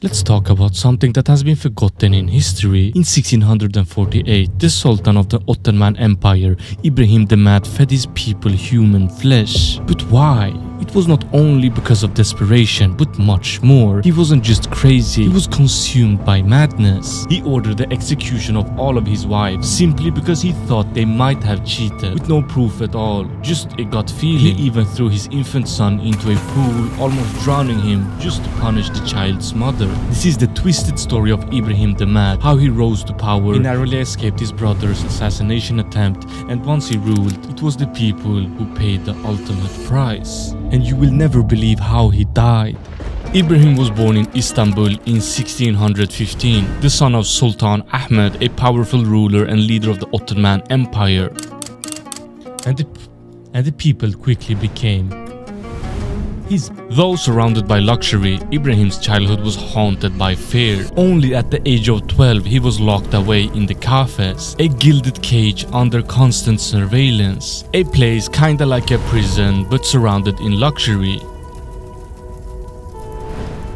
Let's talk about something that has been forgotten in history. In 1648, the Sultan of the Ottoman Empire, Ibrahim the Mad, fed his people human flesh. But why? It was not only because of desperation, but much more. He wasn't just crazy, he was consumed by madness. He ordered the execution of all of his wives simply because he thought they might have cheated, with no proof at all, just a gut feeling. He even threw his infant son into a pool, almost drowning him, just to punish the child's mother. This is the twisted story of Ibrahim the Mad, how he rose to power, he narrowly escaped his brother's assassination attempt, and once he ruled, it was the people who paid the ultimate price. And you will never believe how he died. Ibrahim was born in Istanbul in 1615, the son of Sultan Ahmed, a powerful ruler and leader of the Ottoman Empire. And the people quickly became his. Though surrounded by luxury, Ibrahim's childhood was haunted by fear. Only at the age of 12 he was locked away in the Kafes, a gilded cage under constant surveillance. A place kinda like a prison but surrounded in luxury.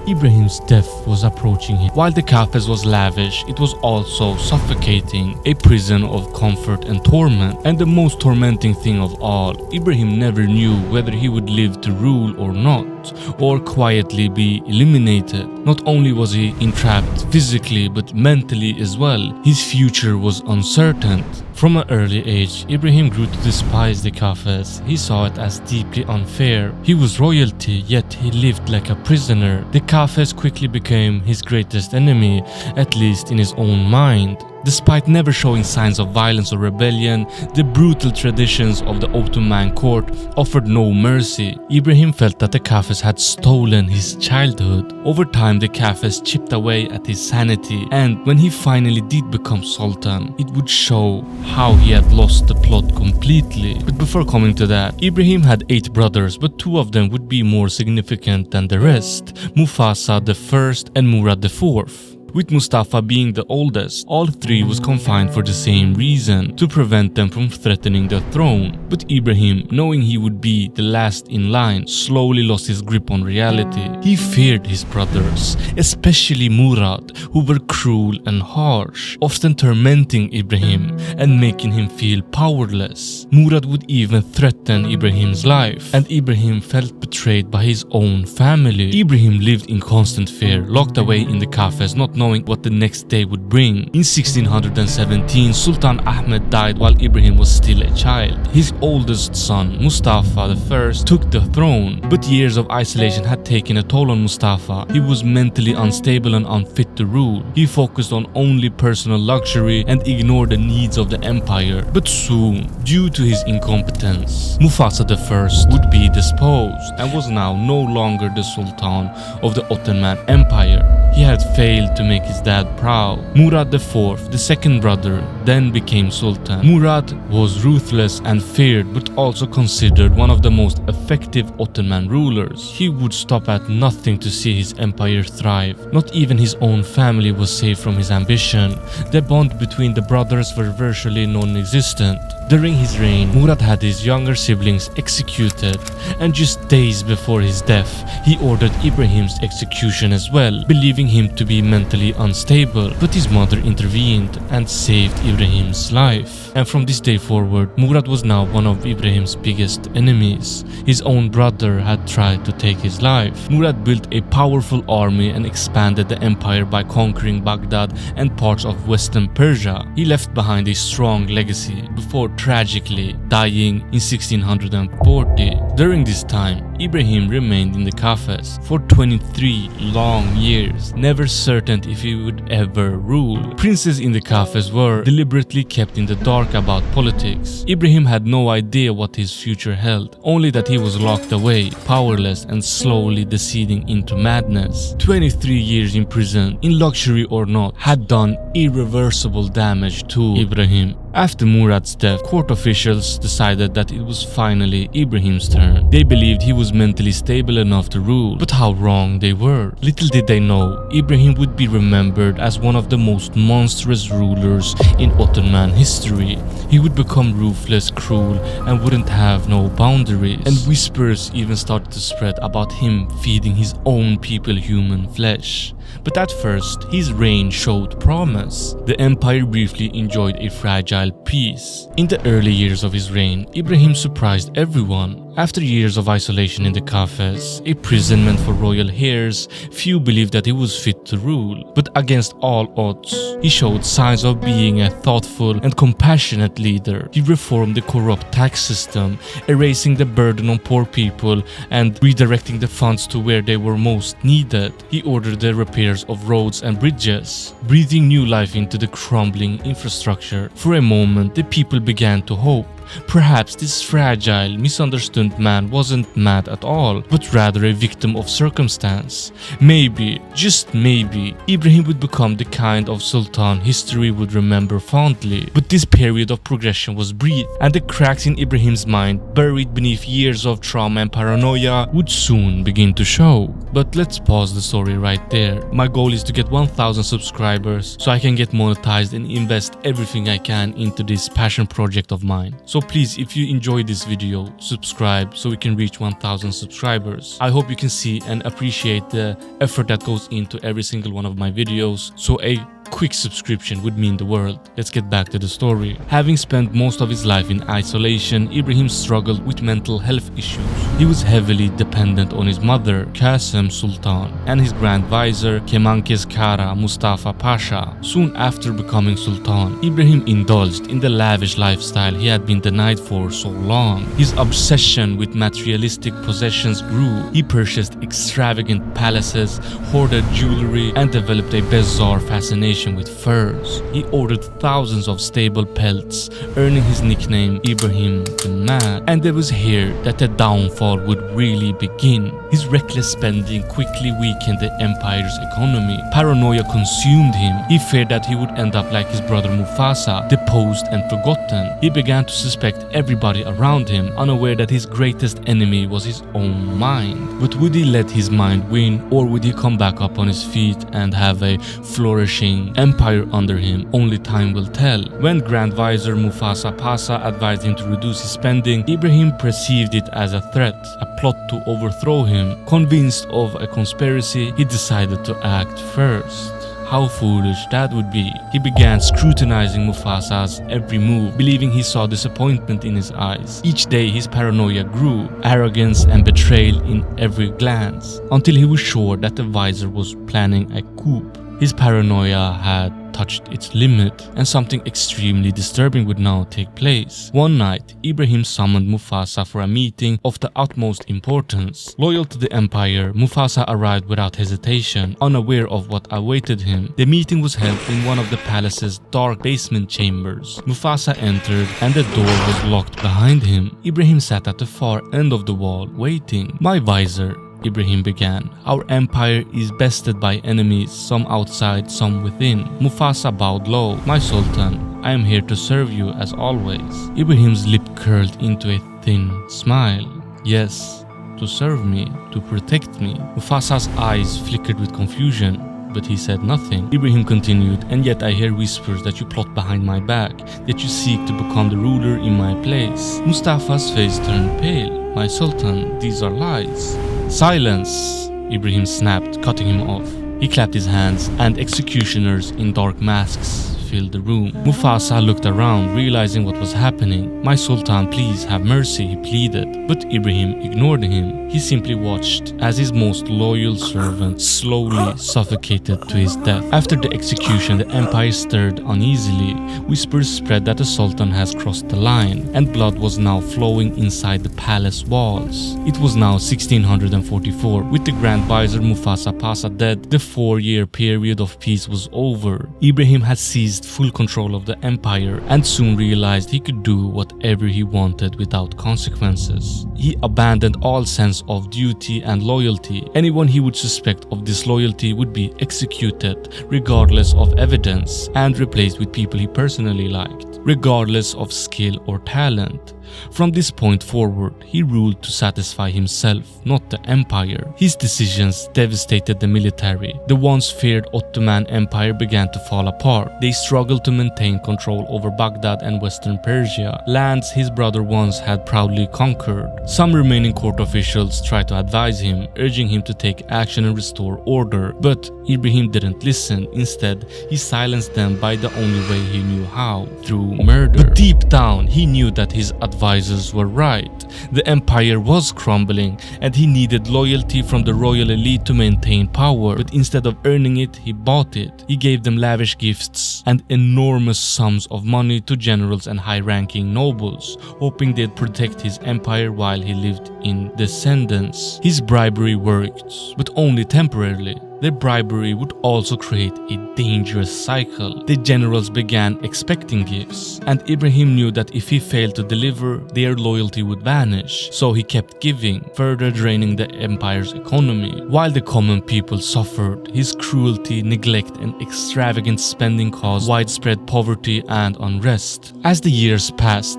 Ibrahim's death was approaching him. While the Kafes was lavish, it was also suffocating, a prison of comfort and torment. And the most tormenting thing of all, Ibrahim never knew whether he would live to rule or not, or quietly be eliminated. Not only was he entrapped physically but mentally as well. His future was uncertain. From an early age, Ibrahim grew to despise the Kafes. He saw it as deeply unfair. He was royalty, yet he lived like a prisoner. The Kafes quickly became his greatest enemy, at least in his own mind. Despite never showing signs of violence or rebellion, the brutal traditions of the Ottoman court offered no mercy. Ibrahim felt that the Kafes had stolen his childhood. Over time, the Kafes chipped away at his sanity, and when he finally did become Sultan, it would show how he had lost the plot completely. But before coming to that, Ibrahim had 8 brothers, but 2 of them would be more significant than the rest: Mufasa I and Murad IV. With Mustafa being the oldest, all 3 was confined for the same reason, to prevent them from threatening the throne. But Ibrahim, knowing he would be the last in line, slowly lost his grip on reality. He feared his brothers, especially Murad, who were cruel and harsh, often tormenting Ibrahim and making him feel powerless. Murad would even threaten Ibrahim's life, and Ibrahim felt betrayed by his own family. Ibrahim lived in constant fear, locked away in the Kafes, not knowing what the next day would bring. In 1617, Sultan Ahmed died while Ibrahim was still a child. His oldest son, Mustafa I, took the throne, but years of isolation had taken a toll on Mustafa. He was mentally unstable and unfit to rule. He focused on only personal luxury and ignored the needs of the empire. But soon, due to his incompetence, Mufasa I would be deposed and was now no longer the Sultan of the Ottoman Empire. He had failed to make his dad proud. Murad IV, the second brother, then became Sultan. Murad was ruthless and feared, but also considered one of the most effective Ottoman rulers. He would stop at nothing to see his empire thrive. Not even his own family was safe from his ambition. The bond between the brothers were virtually non-existent. During his reign, Murad had his younger siblings executed, and just days before his death, he ordered Ibrahim's execution as well, believing him to be mentally unstable. But his mother intervened and saved Ibrahim's life. And from this day forward, Murad was now one of Ibrahim's biggest enemies. His own brother had tried to take his life. Murad built a powerful army and expanded the empire by conquering Baghdad and parts of western Persia. He left behind a strong legacy before tragically dying in 1640. During this time, Ibrahim remained in the Kafes for 23 long years, never certain if he would ever rule. Princes in the Kafes were deliberately kept in the dark about politics. Ibrahim had no idea what his future held, only that he was locked away, powerless and slowly descending into madness. 23 years in prison, in luxury or not, had done irreversible damage to Ibrahim. After Murad's death, court officials decided that it was finally Ibrahim's turn. They believed he was mentally stable enough to rule, but how wrong they were. Little did they know, Ibrahim would be remembered as one of the most monstrous rulers in Ottoman history. He would become ruthless, cruel, and wouldn't have no boundaries. And whispers even started to spread about him feeding his own people human flesh. but at first his reign showed promise. The empire briefly enjoyed a fragile peace. In the early years of his reign, Ibrahim surprised everyone. After years of isolation in the Kafes, imprisonment for royal heirs, few believed that he was fit to rule. But against all odds, he showed signs of being a thoughtful and compassionate leader. He reformed the corrupt tax system, erasing the burden on poor people and redirecting the funds to where they were most needed. He ordered the repairs of roads and bridges, breathing new life into the crumbling infrastructure. For a moment, the people began to hope. Perhaps this fragile, misunderstood man wasn't mad at all, but rather a victim of circumstance. Maybe, just maybe, Ibrahim would become the kind of sultan history would remember fondly. But this period of progression was brief, and the cracks in Ibrahim's mind, buried beneath years of trauma and paranoia, would soon begin to show. But let's pause the story right there. My goal is to get 1000 subscribers so I can get monetized and invest everything I can into this passion project of mine. So please, if you enjoyed this video, subscribe so we can reach 1000 subscribers. I hope you can see and appreciate the effort that goes into every single one of my videos. So a quick subscription would mean the world. Let's get back to the story. Having spent most of his life in isolation, Ibrahim struggled with mental health issues. He was heavily dependent on his mother, Kösem Sultan, and his grand vizier, Kemankes Kara Mustafa Pasha. Soon after becoming sultan, Ibrahim indulged in the lavish lifestyle he had been denied for so long. His obsession with materialistic possessions grew. He purchased extravagant palaces, hoarded jewelry, and developed a bizarre fascination with furs. He ordered thousands of stable pelts, earning his nickname Ibrahim the Mad. And it was here that the downfall would really begin. His reckless spending quickly weakened the empire's economy. Paranoia consumed him. He feared that he would end up like his brother Mufasa, deposed and forgotten. He began to suspect everybody around him, unaware that his greatest enemy was his own mind. But would he let his mind win, or would he come back up on his feet and have a flourishing empire under him? Only time will tell. When Grand Vizier Mufasa Pasa advised him to reduce his spending, Ibrahim perceived it as a threat, a plot to overthrow him. Convinced of a conspiracy, he decided to act first. How foolish that would be. He began scrutinizing Mufasa's every move, believing he saw disappointment in his eyes. Each day his paranoia grew, arrogance and betrayal in every glance, until he was sure that the vizier was planning a coup. His paranoia had touched its limit, and something extremely disturbing would now take place. One night, Ibrahim summoned Mufasa for a meeting of the utmost importance. Loyal to the empire, Mufasa arrived without hesitation, unaware of what awaited him. The meeting was held in one of the palace's dark basement chambers. Mufasa entered, and the door was locked behind him. Ibrahim sat at the far end of the wall, waiting. "My vizier," Ibrahim began, "our empire is bested by enemies, some outside, some within." Mufasa bowed low. "My sultan, I am here to serve you as always." Ibrahim's lip curled into a thin smile. "Yes, to serve me, to protect me." Mufasa's eyes flickered with confusion, but he said nothing. Ibrahim continued, "And yet I hear whispers that you plot behind my back, that you seek to become the ruler in my place." Mustafa's face turned pale. "My sultan, these are lies." "Silence!" Ibrahim snapped, cutting him off. He clapped his hands, and executioners in dark masks filled the room. Mufasa looked around, realizing what was happening. "My sultan, please have mercy," he pleaded. But Ibrahim ignored him. He simply watched as his most loyal servant slowly suffocated to his death. After the execution, the empire stirred uneasily. Whispers spread that the sultan has crossed the line, and blood was now flowing inside the palace walls. It was now 1644. With the Grand Vizier Mufasa Pasa dead, the 4-year period of peace was over. Ibrahim had seized full control of the empire and soon realized he could do whatever he wanted without consequences. He abandoned all sense of duty and loyalty. Anyone he would suspect of disloyalty would be executed regardless of evidence and replaced with people he personally liked. regardless of skill or talent. From this point forward, he ruled to satisfy himself, not the empire. His decisions devastated the military. The once feared Ottoman Empire began to fall apart. They struggled to maintain control over Baghdad and western Persia, lands his brother once had proudly conquered. Some remaining court officials tried to advise him, urging him to take action and restore order. But Ibrahim didn't listen. Instead, he silenced them by the only way he knew how, through murder. But deep down, he knew that his advisors were right. The empire was crumbling, and he needed loyalty from the royal elite to maintain power. But instead of earning it, he bought it. He gave them lavish gifts and enormous sums of money to generals and high-ranking nobles, hoping they'd protect his empire while he lived in descendants. His bribery worked, but only temporarily. Their bribery would also create a dangerous cycle. The generals began expecting gifts, and Ibrahim knew that if he failed to deliver, their loyalty would vanish. So he kept giving, further draining the empire's economy. While the common people suffered, his cruelty, neglect, and extravagant spending caused widespread poverty and unrest. As the years passed,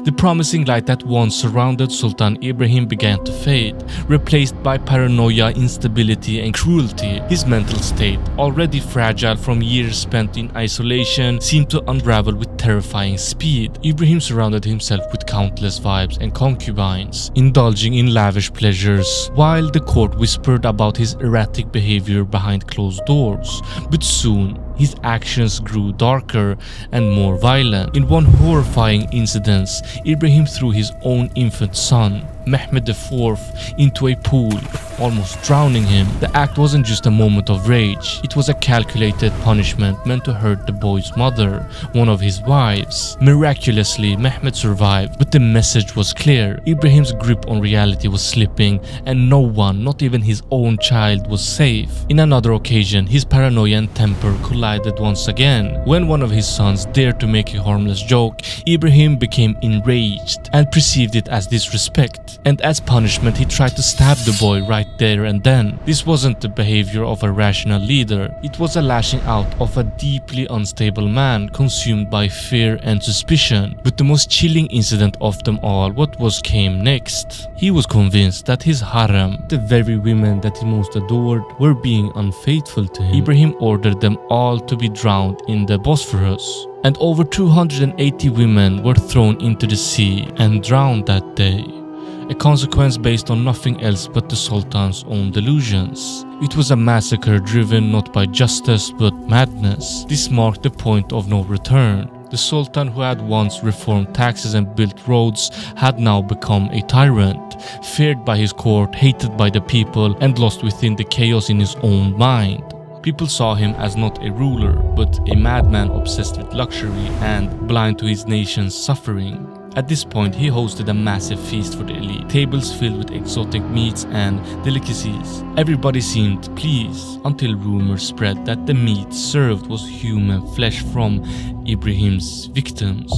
the promising light that once surrounded Sultan Ibrahim began to fade, replaced by paranoia, instability, and cruelty. His mental state, already fragile from years spent in isolation, seemed to unravel with terrifying speed. Ibrahim surrounded himself with countless wives and concubines, indulging in lavish pleasures, while the court whispered about his erratic behavior behind closed doors. But soon, his actions grew darker and more violent. In one horrifying incident, Ibrahim threw his own infant son, Mehmed IV, into a pool, almost drowning him. The act wasn't just a moment of rage, it was a calculated punishment meant to hurt the boy's mother, one of his wives. Miraculously, Mehmed survived, but the message was clear. Ibrahim's grip on reality was slipping, and no one, not even his own child, was safe. In another occasion, his paranoia and temper collided once again. When one of his sons dared to make a harmless joke, Ibrahim became enraged and perceived it as disrespect. And as punishment, he tried to stab the boy right there and then. This wasn't the behavior of a rational leader. It was a lashing out of a deeply unstable man consumed by fear and suspicion. But the most chilling incident of them all, what came next? He was convinced that his harem, the very women that he most adored, were being unfaithful to him. Ibrahim ordered them all to be drowned in the Bosphorus. And over 280 women were thrown into the sea and drowned that day. A consequence based on nothing else but the Sultan's own delusions. It was a massacre driven not by justice but madness. This marked the point of no return. The Sultan, who had once reformed taxes and built roads, had now become a tyrant, feared by his court, hated by the people, and lost within the chaos in his own mind. People saw him as not a ruler, but a madman obsessed with luxury and blind to his nation's suffering. At this point, he hosted a massive feast for the elite, tables filled with exotic meats and delicacies. Everybody seemed pleased, until rumors spread that the meat served was human flesh from Ibrahim's victims.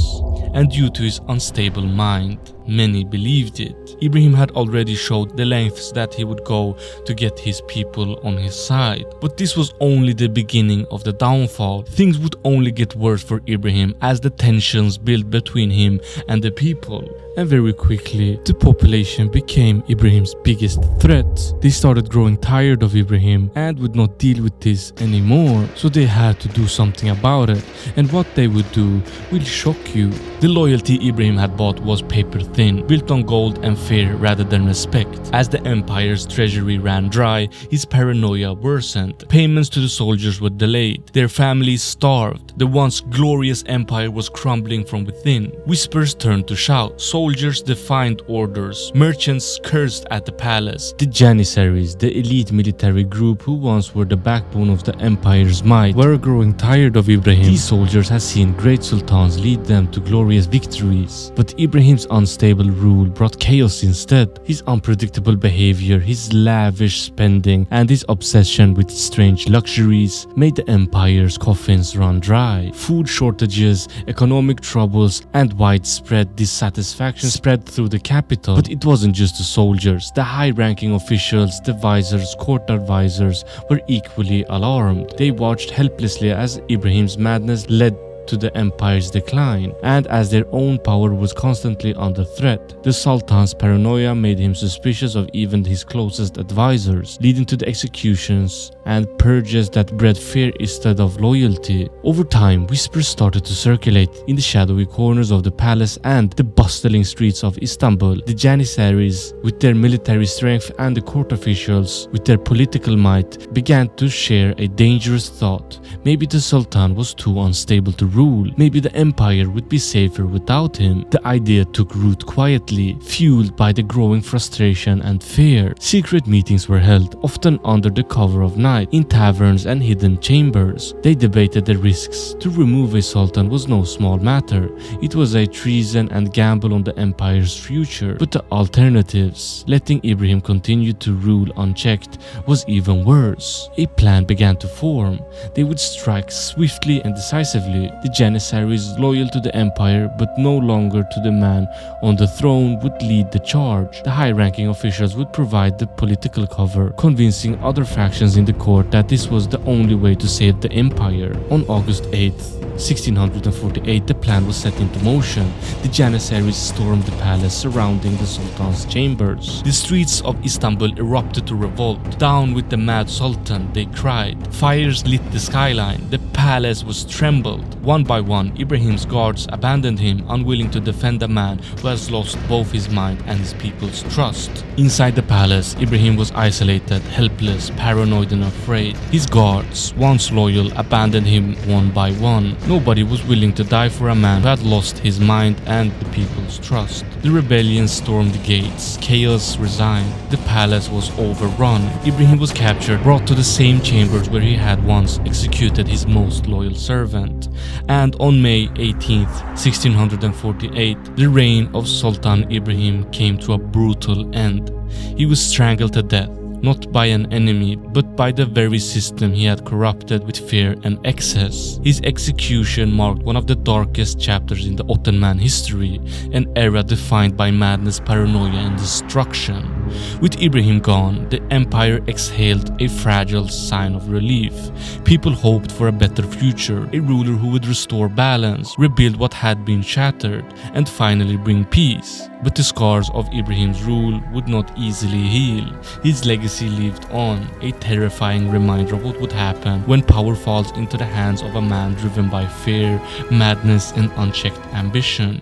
And due to his unstable mind, many believed it. Ibrahim had already showed the lengths that he would go to get his people on his side. But this was only the beginning of the downfall. Things would only get worse for Ibrahim as the tensions built between him and the people. And very quickly, the population became Ibrahim's biggest threat. They started growing tired of Ibrahim and would not deal with this anymore, so they had to do something about it. And what they would do will shock you. The loyalty Ibrahim had bought was paper thin, built on gold and fear rather than respect. As the empire's treasury ran dry, his paranoia worsened. Payments to the soldiers were delayed. Their families starved. The once glorious empire was crumbling from within. Whispers turned to shout. Soldiers defied orders. Merchants cursed at the palace. The Janissaries, the elite military group who once were the backbone of the empire's might, were growing tired of Ibrahim. These soldiers had seen great sultans lead them to glorious victories. But Ibrahim's unstable rule brought chaos instead. His unpredictable behavior, his lavish spending, and his obsession with strange luxuries made the empire's coffins run dry. Food shortages, economic troubles, and widespread dissatisfaction spread through the capital. But it wasn't just the soldiers. The high-ranking officials, the viziers, court advisors were equally alarmed. They watched helplessly as Ibrahim's madness led to the empire's decline, and as their own power was constantly under threat. The Sultan's paranoia made him suspicious of even his closest advisors, leading to the executions and purges that bred fear instead of loyalty. Over time, whispers started to circulate in the shadowy corners of the palace and the bustling streets of Istanbul. The Janissaries, with their military strength, and the court officials, with their political might, began to share a dangerous thought. Maybe the Sultan was too unstable to rule. Maybe the empire would be safer without him. The idea took root quietly, fueled by the growing frustration and fear. Secret meetings were held, often under the cover of night, in taverns and hidden chambers. They debated the risks. To remove a sultan was no small matter. It was a treason and gamble on the empire's future. But the alternatives, letting Ibrahim continue to rule unchecked, was even worse. A plan began to form. They would strike swiftly and decisively. The Janissaries, loyal to the empire but no longer to the man on the throne, would lead the charge. The high-ranking officials would provide the political cover, convincing other factions in the court that this was the only way to save the empire. On August 8th, 1648, the plan was set into motion. The Janissaries stormed the palace surrounding the Sultan's chambers. The streets of Istanbul erupted to revolt. "Down with the mad Sultan," they cried. Fires lit the skyline. The palace was trembled. One by one, Ibrahim's guards abandoned him, unwilling to defend a man who has lost both his mind and his people's trust. Inside the palace, Ibrahim was isolated, helpless, paranoid and afraid. His guards, once loyal, abandoned him one by one. Nobody was willing to die for a man who had lost his mind and the people's trust. The rebellion stormed the gates. Chaos resigned. The palace was overrun. Ibrahim was captured, brought to the same chambers where he had once executed his most loyal servant. And on May 18th, 1648, the reign of Sultan Ibrahim came to a brutal end. He was strangled to death, not by an enemy, but by the very system he had corrupted with fear and excess. His execution marked one of the darkest chapters in the Ottoman history, an era defined by madness, paranoia, and destruction. With Ibrahim gone, the empire exhaled a fragile sign of relief. People hoped for a better future, a ruler who would restore balance, rebuild what had been shattered, and finally bring peace. But the scars of Ibrahim's rule would not easily heal. His legacy lived on, a terrifying reminder of what would happen when power falls into the hands of a man driven by fear, madness, and unchecked ambition.